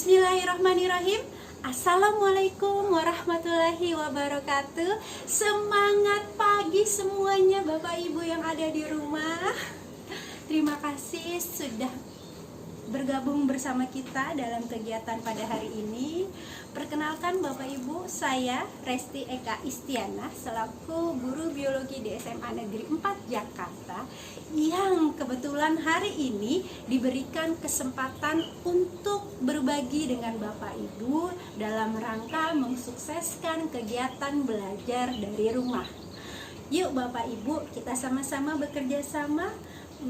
Bismillahirrahmanirrahim. Assalamualaikum warahmatullahi wabarakatuh. Semangat pagi semuanya Bapak Ibu yang ada di rumah. Terima kasih sudah bergabung bersama kita dalam kegiatan pada hari ini. Perkenalkan Bapak Ibu, saya Resti Eka Istiana selaku guru biologi di SMA Negeri 4 Jakarta yang kebetulan hari ini diberikan kesempatan untuk berbagi dengan Bapak Ibu dalam rangka mensukseskan kegiatan belajar dari rumah. Yuk Bapak Ibu, kita sama-sama bekerja sama.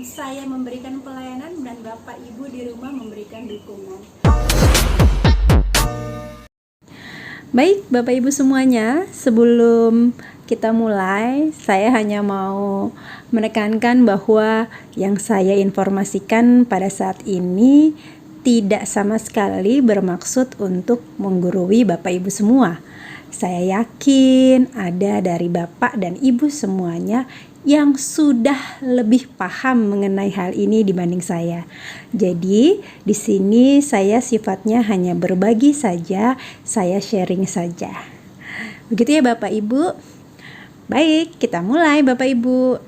Saya memberikan pelayanan dan Bapak Ibu di rumah memberikan dukungan. Baik Bapak Ibu semuanya, sebelum kita mulai, saya hanya mau menekankan bahwa yang saya informasikan pada saat ini tidak sama sekali bermaksud untuk menggurui Bapak Ibu semua. Saya yakin ada dari Bapak dan Ibu semuanya yang sudah lebih paham mengenai hal ini dibanding saya. Jadi, di sini saya sifatnya hanya berbagi saja, saya sharing saja. Begitu ya Bapak Ibu. Baik, kita mulai Bapak Ibu.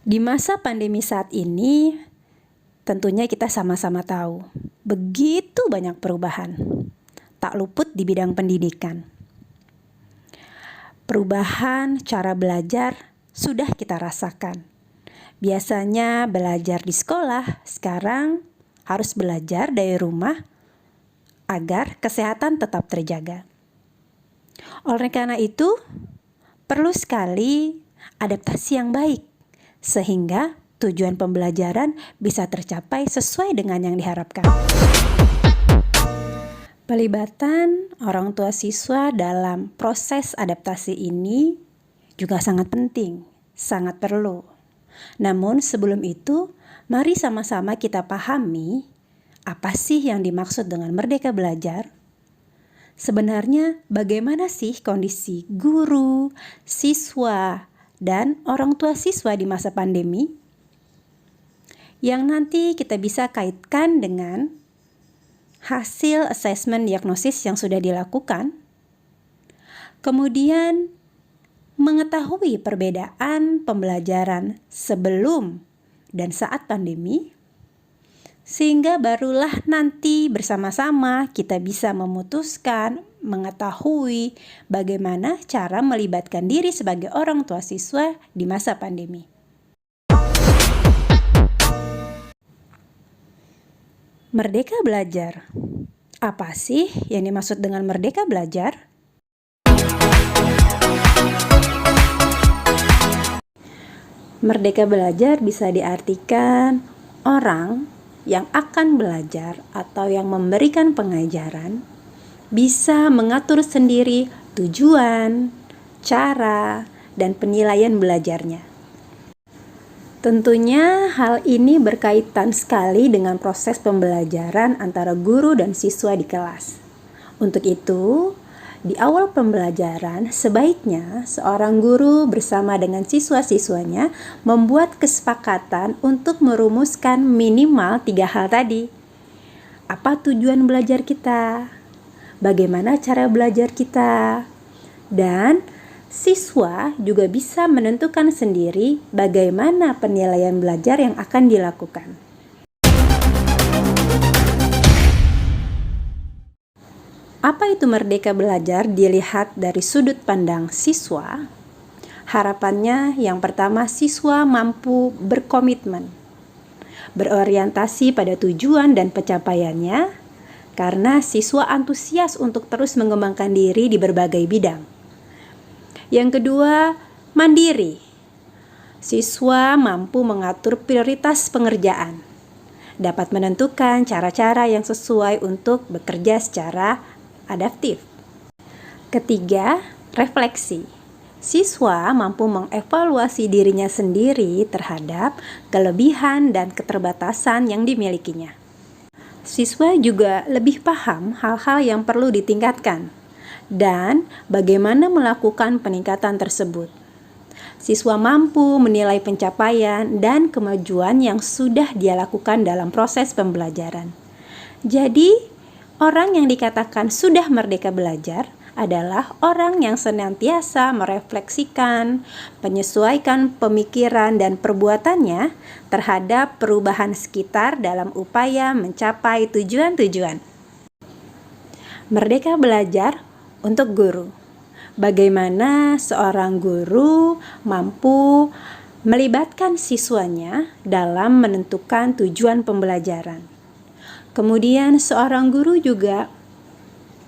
Di masa pandemi saat ini, tentunya kita sama-sama tahu, begitu banyak perubahan. Tak luput di bidang pendidikan. Perubahan cara belajar sudah kita rasakan. Biasanya belajar di sekolah, sekarang harus belajar dari rumah agar kesehatan tetap terjaga. Oleh karena itu, perlu sekali adaptasi yang baik, sehingga tujuan pembelajaran bisa tercapai sesuai dengan yang diharapkan. Pelibatan orang tua siswa dalam proses adaptasi ini juga sangat penting, sangat perlu. Namun sebelum itu, mari sama-sama kita pahami apa sih yang dimaksud dengan merdeka belajar. Sebenarnya bagaimana sih kondisi guru, siswa, dan orang tua siswa di masa pandemi? Yang nanti kita bisa kaitkan dengan hasil asesmen diagnosis yang sudah dilakukan. Kemudian mengetahui perbedaan pembelajaran sebelum dan saat pandemi, sehingga barulah nanti bersama-sama kita bisa memutuskan, mengetahui bagaimana cara melibatkan diri sebagai orang tua siswa di masa pandemi. Merdeka belajar. Apa sih yang dimaksud dengan merdeka belajar? Merdeka belajar bisa diartikan orang yang akan belajar atau yang memberikan pengajaran bisa mengatur sendiri tujuan, cara, dan penilaian belajarnya. Tentunya hal ini berkaitan sekali dengan proses pembelajaran antara guru dan siswa di kelas. Untuk itu, di awal pembelajaran, sebaiknya seorang guru bersama dengan siswa-siswanya membuat kesepakatan untuk merumuskan minimal 3 hal tadi. Apa tujuan belajar kita? Bagaimana cara belajar kita? Dan siswa juga bisa menentukan sendiri bagaimana penilaian belajar yang akan dilakukan. Apa itu merdeka belajar dilihat dari sudut pandang siswa? Harapannya yang pertama, siswa mampu berkomitmen, berorientasi pada tujuan dan pencapaiannya, karena siswa antusias untuk terus mengembangkan diri di berbagai bidang. Yang kedua, mandiri. Siswa mampu mengatur prioritas pengerjaan, dapat menentukan cara-cara yang sesuai untuk bekerja secara adaptif. Ketiga, refleksi. Siswa mampu mengevaluasi dirinya sendiri terhadap kelebihan dan keterbatasan yang dimilikinya. Siswa juga lebih paham hal-hal yang perlu ditingkatkan dan bagaimana melakukan peningkatan tersebut. Siswa mampu menilai pencapaian dan kemajuan yang sudah dia lakukan dalam proses pembelajaran. Jadi, Orang yang dikatakan sudah merdeka belajar adalah orang yang senantiasa merefleksikan, menyesuaikan pemikiran dan perbuatannya terhadap perubahan sekitar dalam upaya mencapai tujuan-tujuan. Merdeka belajar untuk guru. Bagaimana seorang guru mampu melibatkan siswanya dalam menentukan tujuan pembelajaran. Kemudian seorang guru juga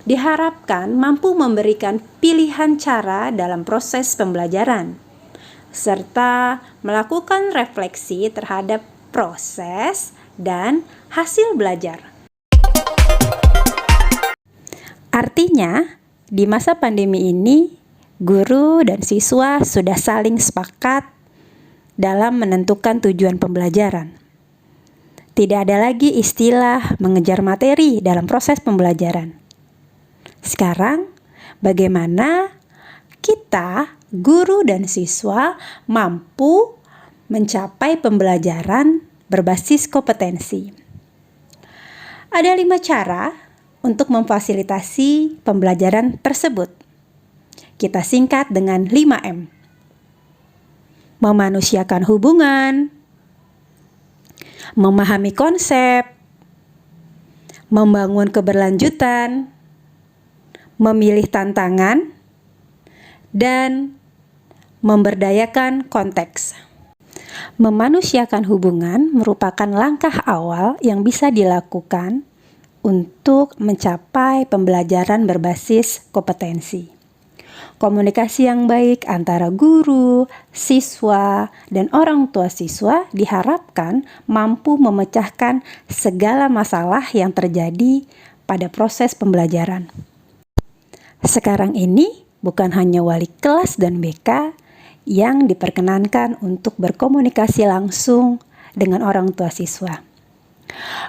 diharapkan mampu memberikan pilihan cara dalam proses pembelajaran, serta melakukan refleksi terhadap proses dan hasil belajar. Artinya, di masa pandemi ini, guru dan siswa sudah saling sepakat dalam menentukan tujuan pembelajaran. Tidak ada lagi istilah mengejar materi dalam proses pembelajaran. Sekarang, bagaimana kita, guru dan siswa, mampu mencapai pembelajaran berbasis kompetensi? Ada 5 cara untuk memfasilitasi pembelajaran tersebut. Kita singkat dengan 5M. Memanusiakan hubungan, memahami konsep, membangun keberlanjutan, memilih tantangan, dan memberdayakan konteks. Memanusiakan hubungan merupakan langkah awal yang bisa dilakukan untuk mencapai pembelajaran berbasis kompetensi. Komunikasi yang baik antara guru, siswa, dan orang tua siswa diharapkan mampu memecahkan segala masalah yang terjadi pada proses pembelajaran. Sekarang ini bukan hanya wali kelas dan BK yang diperkenankan untuk berkomunikasi langsung dengan orang tua siswa.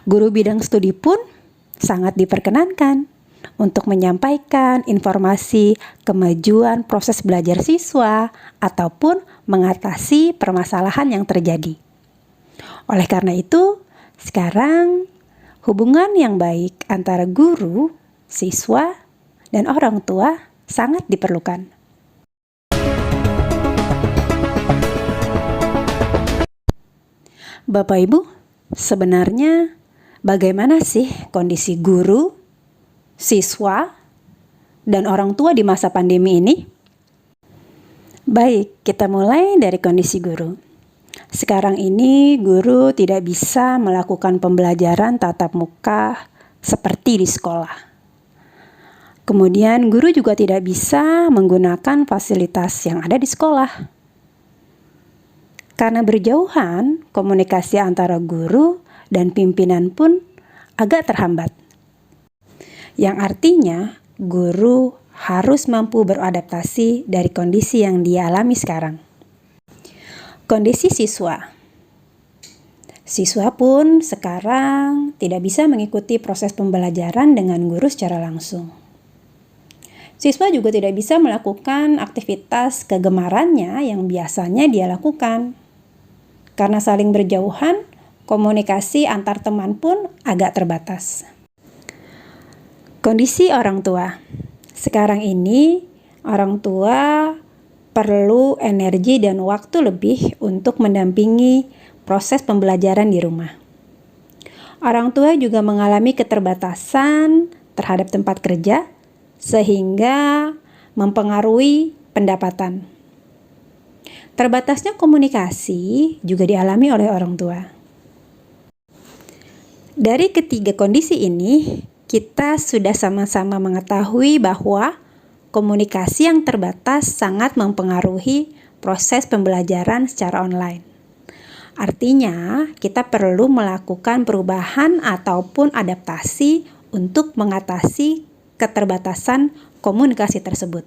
Guru bidang studi pun sangat diperkenankan untuk menyampaikan informasi kemajuan proses belajar siswa ataupun mengatasi permasalahan yang terjadi. Oleh karena itu, sekarang hubungan yang baik antara guru, siswa, dan orang tua sangat diperlukan. Bapak Ibu, sebenarnya bagaimana sih kondisi guru, siswa, dan orang tua di masa pandemi ini? Baik, kita mulai dari kondisi guru. Sekarang ini guru tidak bisa melakukan pembelajaran tatap muka seperti di sekolah. Kemudian guru juga tidak bisa menggunakan fasilitas yang ada di sekolah. Karena berjauhan, komunikasi antara guru dan pimpinan pun agak terhambat. Yang artinya guru harus mampu beradaptasi dari kondisi yang dia alami sekarang. Kondisi siswa. Siswa pun sekarang tidak bisa mengikuti proses pembelajaran dengan guru secara langsung. Siswa juga tidak bisa melakukan aktivitas kegemarannya yang biasanya dia lakukan. Karena saling berjauhan, komunikasi antar teman pun agak terbatas. Kondisi orang tua. Sekarang ini, orang tua perlu energi dan waktu lebih untuk mendampingi proses pembelajaran di rumah. Orang tua juga mengalami keterbatasan terhadap tempat kerja, sehingga mempengaruhi pendapatan. Terbatasnya komunikasi juga dialami oleh orang tua. Dari ketiga kondisi ini, kita sudah sama-sama mengetahui bahwa komunikasi yang terbatas sangat mempengaruhi proses pembelajaran secara online. Artinya, kita perlu melakukan perubahan ataupun adaptasi untuk mengatasi keterbatasan komunikasi tersebut.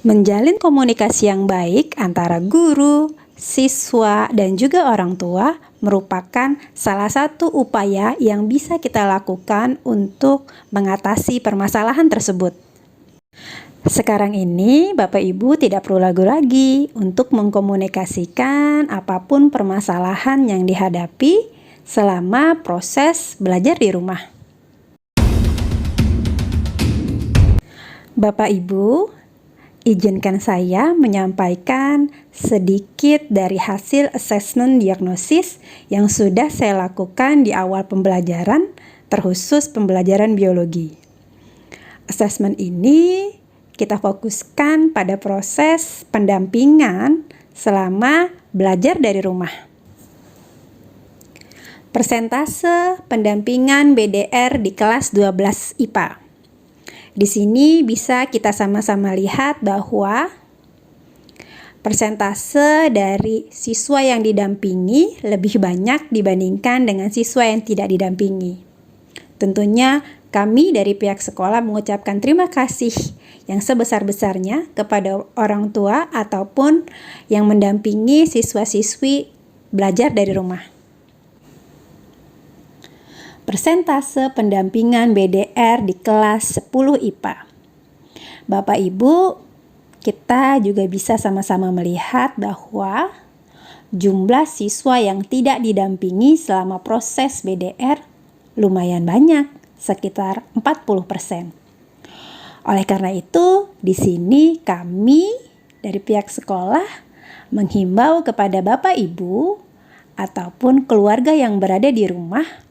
Menjalin komunikasi yang baik antara guru, siswa, dan juga orang tua merupakan salah satu upaya yang bisa kita lakukan untuk mengatasi permasalahan tersebut. Sekarang ini, Bapak Ibu tidak perlu ragu lagi untuk mengkomunikasikan apapun permasalahan yang dihadapi selama proses belajar di rumah. Bapak Ibu, izinkan saya menyampaikan sedikit dari hasil asesmen diagnosis yang sudah saya lakukan di awal pembelajaran, terkhusus pembelajaran biologi. Asesmen ini kita fokuskan pada proses pendampingan selama belajar dari rumah. Persentase pendampingan BDR di kelas 12 IPA. Di sini bisa kita sama-sama lihat bahwa persentase dari siswa yang didampingi lebih banyak dibandingkan dengan siswa yang tidak didampingi. Tentunya kami dari pihak sekolah mengucapkan terima kasih yang sebesar-besarnya kepada orang tua ataupun yang mendampingi siswa-siswi belajar dari rumah. Persentase pendampingan BDR di kelas 10 IPA. Bapak Ibu, kita juga bisa sama-sama melihat bahwa jumlah siswa yang tidak didampingi selama proses BDR lumayan banyak, sekitar 40%. Oleh karena itu, di sini kami dari pihak sekolah menghimbau kepada Bapak Ibu ataupun keluarga yang berada di rumah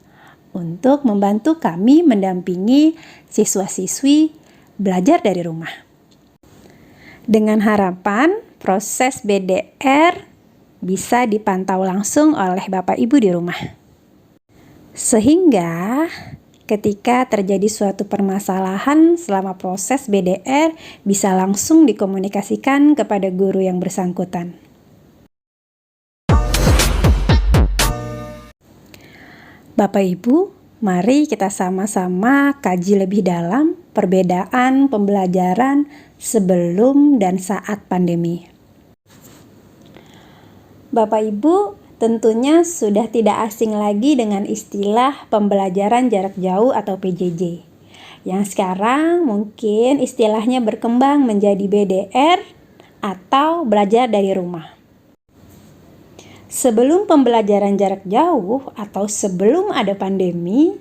untuk membantu kami mendampingi siswa-siswi belajar dari rumah. Dengan harapan proses BDR bisa dipantau langsung oleh Bapak Ibu di rumah. Sehingga ketika terjadi suatu permasalahan selama proses BDR bisa langsung dikomunikasikan kepada guru yang bersangkutan. Bapak Ibu, mari kita sama-sama kaji lebih dalam perbedaan pembelajaran sebelum dan saat pandemi. Bapak Ibu, tentunya sudah tidak asing lagi dengan istilah pembelajaran jarak jauh atau PJJ. Yang sekarang mungkin istilahnya berkembang menjadi BDR atau belajar dari rumah. Sebelum pembelajaran jarak jauh atau sebelum ada pandemi,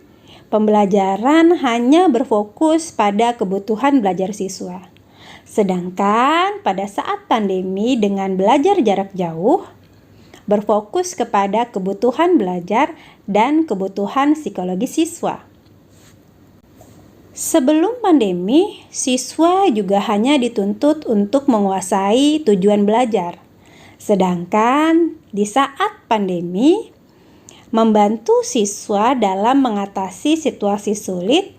pembelajaran hanya berfokus pada kebutuhan belajar siswa. Sedangkan pada saat pandemi dengan belajar jarak jauh, berfokus kepada kebutuhan belajar dan kebutuhan psikologi siswa. Sebelum pandemi, siswa juga hanya dituntut untuk menguasai tujuan belajar. Sedangkan di saat pandemi, membantu siswa dalam mengatasi situasi sulit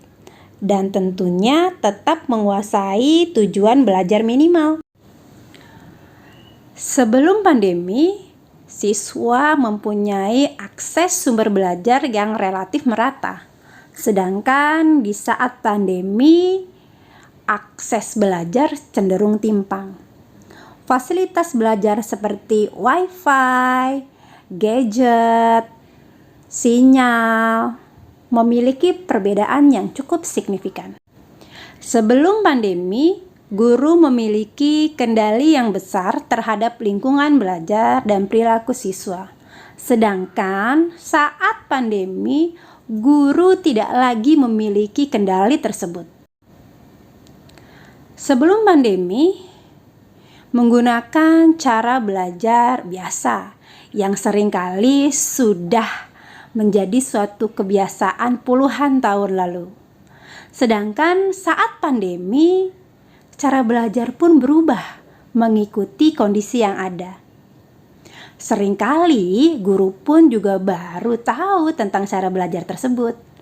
dan tentunya tetap menguasai tujuan belajar minimal. Sebelum pandemi, siswa mempunyai akses sumber belajar yang relatif merata. Sedangkan di saat pandemi, akses belajar cenderung timpang. Fasilitas belajar seperti Wi-Fi, gadget, sinyal, memiliki perbedaan yang cukup signifikan. Sebelum pandemi, guru memiliki kendali yang besar terhadap lingkungan belajar dan perilaku siswa. Sedangkan saat pandemi, guru tidak lagi memiliki kendali tersebut. Sebelum pandemi, menggunakan cara belajar biasa yang seringkali sudah menjadi suatu kebiasaan puluhan tahun lalu. Sedangkan saat pandemi, cara belajar pun berubah mengikuti kondisi yang ada. Seringkali guru pun juga baru tahu tentang cara belajar tersebut.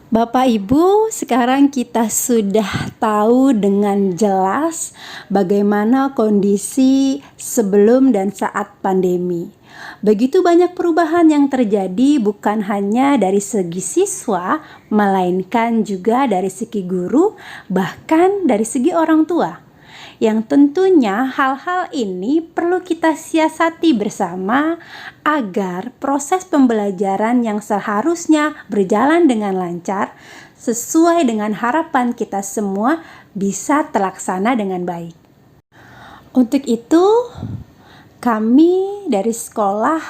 Bapak Ibu, sekarang kita sudah tahu dengan jelas bagaimana kondisi sebelum dan saat pandemi. Begitu banyak perubahan yang terjadi bukan hanya dari segi siswa, melainkan juga dari segi guru, bahkan dari segi orang tua. Yang tentunya hal-hal ini perlu kita siasati bersama agar proses pembelajaran yang seharusnya berjalan dengan lancar sesuai dengan harapan kita semua bisa terlaksana dengan baik. Untuk itu, Kami dari sekolah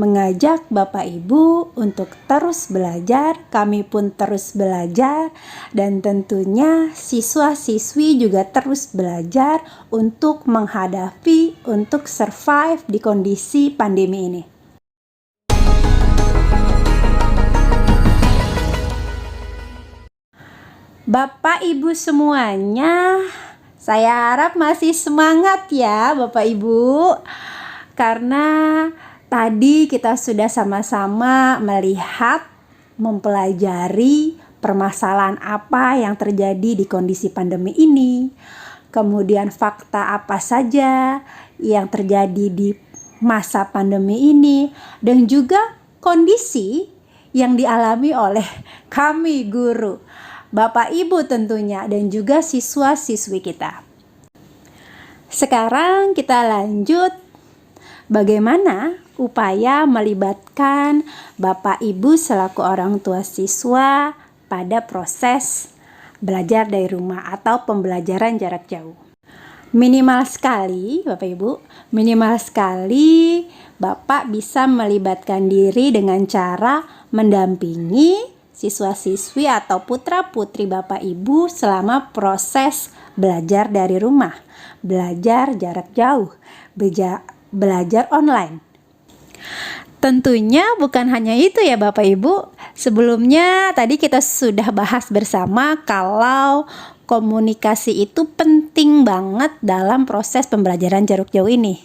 mengajak Bapak Ibu untuk terus belajar, kami pun terus belajar, dan tentunya siswa-siswi juga terus belajar untuk menghadapi, untuk survive di kondisi pandemi ini. Bapak Ibu semuanya, saya harap masih semangat ya Bapak Ibu, karena tadi kita sudah sama-sama melihat, mempelajari permasalahan apa yang terjadi di kondisi pandemi ini, kemudian fakta apa saja yang terjadi di masa pandemi ini, dan juga kondisi yang dialami oleh kami guru, Bapak Ibu tentunya, dan juga siswa-siswi kita. Sekarang kita lanjut bagaimana upaya melibatkan Bapak Ibu selaku orang tua siswa pada proses belajar dari rumah atau pembelajaran jarak jauh. Minimal sekali Bapak Ibu, minimal sekali Bapak bisa melibatkan diri dengan cara mendampingi siswa-siswi atau putra-putri Bapak Ibu selama proses belajar dari rumah, belajar jarak jauh, belajar online. Tentunya bukan hanya itu ya Bapak Ibu. Sebelumnya tadi kita sudah bahas bersama kalau komunikasi itu penting banget dalam proses pembelajaran jarak jauh ini.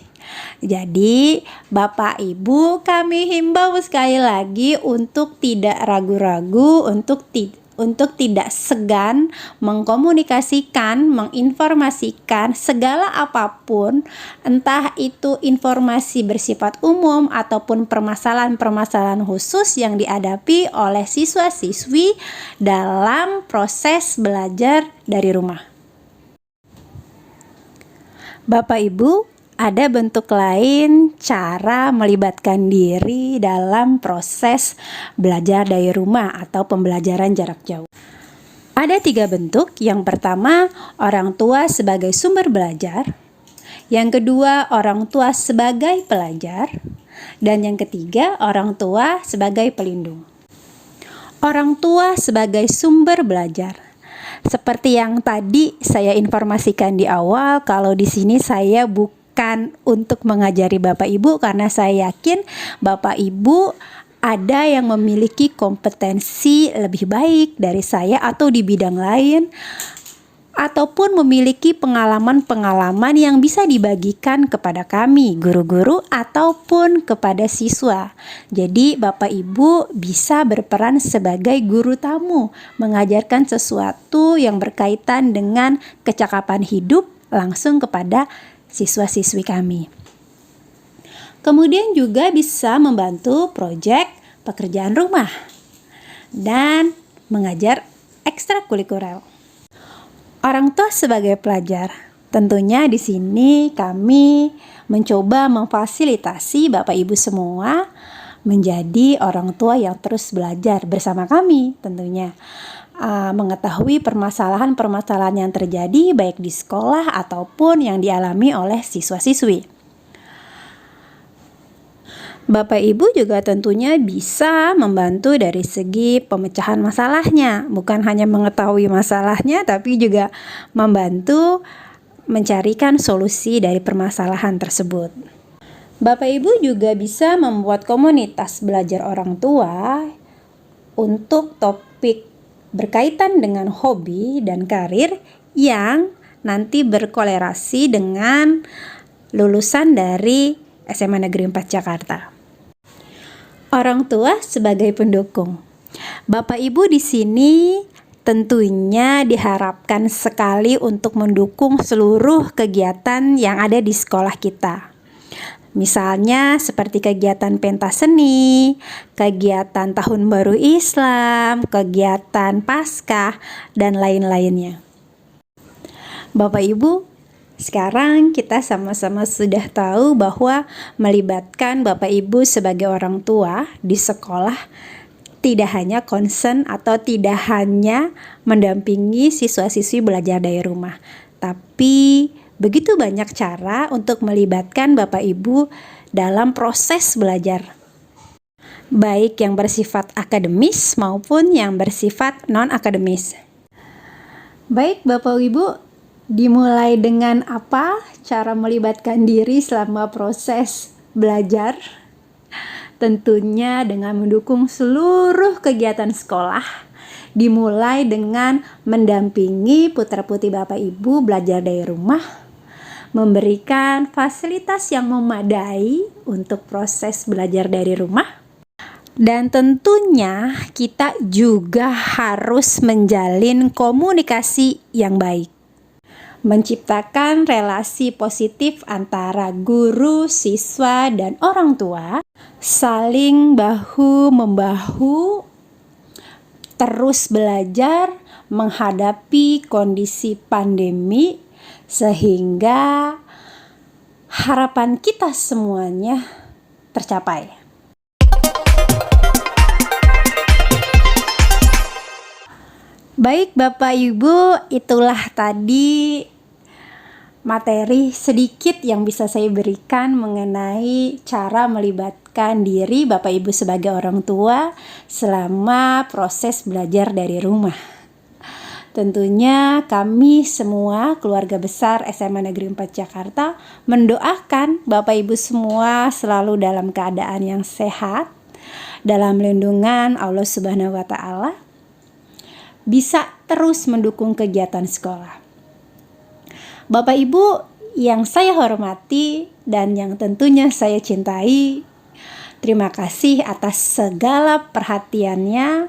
Jadi Bapak Ibu, kami himbau sekali lagi untuk tidak ragu-ragu, untuk tidak segan mengkomunikasikan, menginformasikan segala apapun, entah itu informasi bersifat umum ataupun permasalahan-permasalahan khusus yang dihadapi oleh siswa-siswi dalam proses belajar dari rumah. Bapak Ibu, ada bentuk lain cara melibatkan diri dalam proses belajar dari rumah atau pembelajaran jarak jauh. Ada 3 bentuk. Yang pertama, orang tua sebagai sumber belajar. Yang kedua, orang tua sebagai pelajar. Dan yang ketiga, orang tua sebagai pelindung. Orang tua sebagai sumber belajar. Seperti yang tadi saya informasikan di awal, kalau di sini saya bukan untuk mengajari Bapak Ibu, karena saya yakin Bapak Ibu ada yang memiliki kompetensi lebih baik dari saya atau di bidang lain, ataupun memiliki pengalaman-pengalaman yang bisa dibagikan kepada kami, guru-guru ataupun kepada siswa. Jadi Bapak Ibu bisa berperan sebagai guru tamu, mengajarkan sesuatu yang berkaitan dengan kecakapan hidup langsung kepada siswa-siswi kami. Kemudian juga bisa membantu proyek pekerjaan rumah dan mengajar ekstrakurikuler. Orang tua sebagai pelajar, tentunya di sini kami mencoba memfasilitasi Bapak Ibu semua menjadi orang tua yang terus belajar bersama kami, tentunya mengetahui permasalahan-permasalahan yang terjadi baik di sekolah ataupun yang dialami oleh siswa-siswi. Bapak Ibu juga tentunya bisa membantu dari segi pemecahan masalahnya, bukan hanya mengetahui masalahnya tapi juga membantu mencarikan solusi dari permasalahan tersebut. Bapak Ibu juga bisa membuat komunitas belajar orang tua untuk topik berkaitan dengan hobi dan karir yang nanti berkolerasi dengan lulusan dari SMA Negeri 4 Jakarta. Orang tua sebagai pendukung. Bapak Ibu di sini tentunya diharapkan sekali untuk mendukung seluruh kegiatan yang ada di sekolah kita. Misalnya seperti kegiatan pentas seni, kegiatan Tahun Baru Islam, kegiatan Paskah, dan lain-lainnya. Bapak Ibu, sekarang kita sama-sama sudah tahu bahwa melibatkan Bapak Ibu sebagai orang tua di sekolah tidak hanya concern atau tidak hanya mendampingi siswa-siswi belajar dari rumah, tapi begitu banyak cara untuk melibatkan Bapak Ibu dalam proses belajar, baik yang bersifat akademis maupun yang bersifat non-akademis. Baik Bapak Ibu, dimulai dengan apa cara melibatkan diri selama proses belajar? Tentunya dengan mendukung seluruh kegiatan sekolah, dimulai dengan mendampingi putra-putri Bapak Ibu belajar dari rumah, memberikan fasilitas yang memadai untuk proses belajar dari rumah, dan tentunya kita juga harus menjalin komunikasi yang baik, menciptakan relasi positif antara guru, siswa, dan orang tua, saling bahu-membahu, terus belajar menghadapi kondisi pandemi, sehingga harapan kita semuanya tercapai. Baik Bapak Ibu, itulah tadi materi sedikit yang bisa saya berikan mengenai cara melibatkan diri Bapak Ibu sebagai orang tua selama proses belajar dari rumah. Tentunya kami semua keluarga besar SMA Negeri 4 Jakarta mendoakan Bapak Ibu semua selalu dalam keadaan yang sehat, dalam lindungan Allah Subhanahu wa Ta'ala, bisa terus mendukung kegiatan sekolah. Bapak Ibu yang saya hormati dan yang tentunya saya cintai, terima kasih atas segala perhatiannya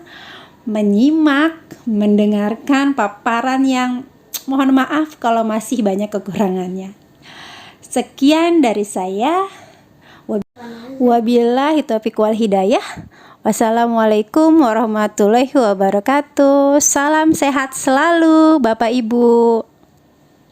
menyimak, mendengarkan paparan yang mohon maaf kalau masih banyak kekurangannya. Sekian dari saya. Wabillahi taufiq wal hidayah. Wassalamualaikum warahmatullahi wabarakatuh. Salam sehat selalu Bapak Ibu.